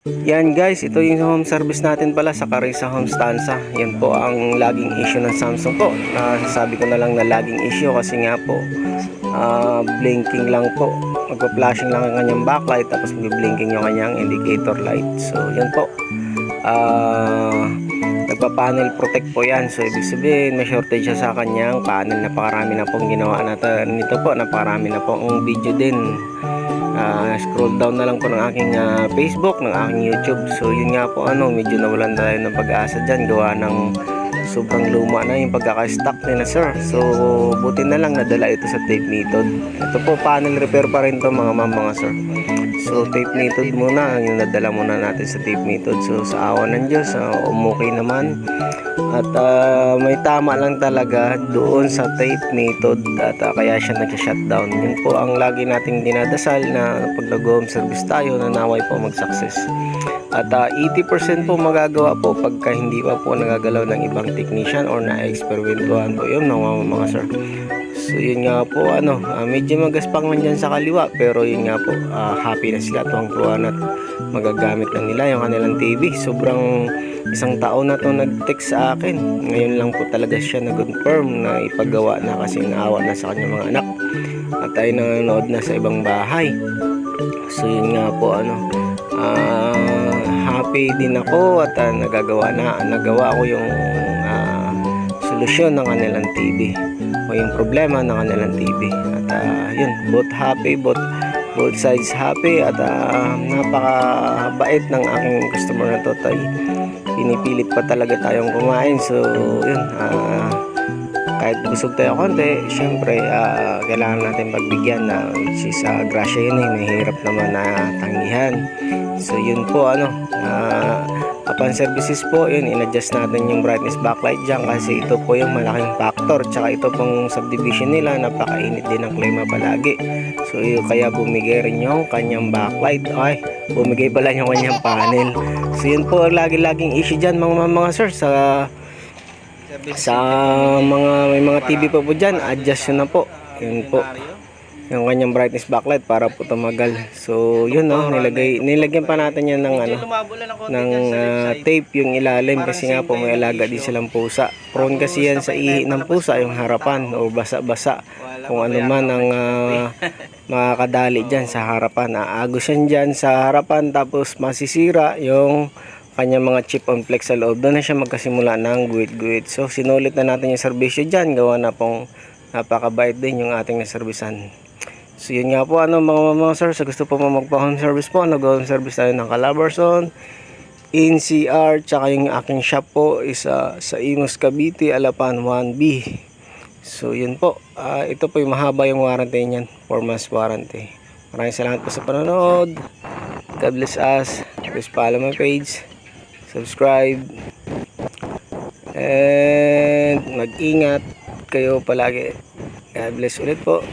Yan guys, ito yung home service natin pala sa Carissa Home Stanza. Yan po ang laging issue ng Samsung po. Nasasabi ko na lang na laging issue kasi nga po blinking lang po. Magpa-flashing lang ang kanyang backlight tapos mag-blinking yung kanyang indicator light. So yan po. Nagpa-panel protect po yan. So ibig sabihin may shortage siya sa kanyang panel. Napakarami na pong ginawa natin nito po. Napakarami na pong video din. Scroll down na lang po ng aking Facebook, ng aking YouTube. So yun nga po, medyo nawalan tayo ng pag-asa dyan gawa ng sobrang luma na yung pagkaka-stock nila sir. So buti na lang nadala ito sa tape method. Ito po panel repair pa rin to mga sir. So tape method muna yung nadala muna natin sa tape method. So sa awa ng Diyos, umukay naman. At may tama lang talaga doon sa tape method at kaya siya nag-shutdown. Yun po ang lagi nating dinadasal na pag nag-home service tayo na naway po mag-success. At 80% po magagawa po pagka hindi pa po nagagalaw ng ibang technician or na-experimentuhan po yun mga sir. So yun nga po medyo magaspang man dyan sa kaliwa pero yun nga po happy na sila, tuwang-tuwa at magagamit na nila yung kanilang TV. Sobrang isang taon na to nag-text sa akin. Ngayon lang po talaga siya nag-confirm na ipagawa na kasi naawa na sa kanyang mga anak at ay nanonood na sa ibang bahay. So yun nga po happy din ako at nagawa ko yung solusyon ng kanilang TV o yung problema ng kanilang TV at yun, both happy, both sides happy at napakabait ng aking customer na to. Pinipilit pa talaga tayong kumain. So yun, kahit busog tayo konti, syempre kailangan natin pagbigyan which is grasya yun mahirap naman na tanggihan. So yun po upon services po yun, in-adjust natin yung brightness backlight dyan kasi ito po yung malaking factor. Tsaka ito pong subdivision nila, napakainit din ng klima palagi. So kaya bumigay rin yung kanyang backlight. Bumigay pala yung kanyang panel. So yun po ang laging issue dyan mga sir sa may mga TV po dyan, adjust yun na po. Yun po yung kanyang brightness backlight para po tumagal. So yun nilagyan pa natin yan ng tape yung ilalim kasi nga po may alaga din silang pusa. Prone kasi yan sa ihi ng pusa yung harapan o basa-basa kung ano man ang makakadali dyan sa harapan. Aagos yan dyan sa harapan tapos masisira yung kanyang mga chip on flex sa loob. Doon na siya magkasimula ng guwit-guwit. So sinulit na natin yung serbisyo dyan, gawa na pong napakabait din yung ating naservisan. So yun nga po mga sir, sa gusto po magpa-home service po, nag-home service tayo ng Calabarzon, NCR, tsaka yung aking shop po is sa Imus Cavite, Alapan 1B. So yun po, ito po yung mahaba yung warranty niyan, 4 months warranty. Maraming salamat po sa panonood. God bless us. Please follow my page, subscribe, and mag-ingat kayo palagi. God bless ulit po.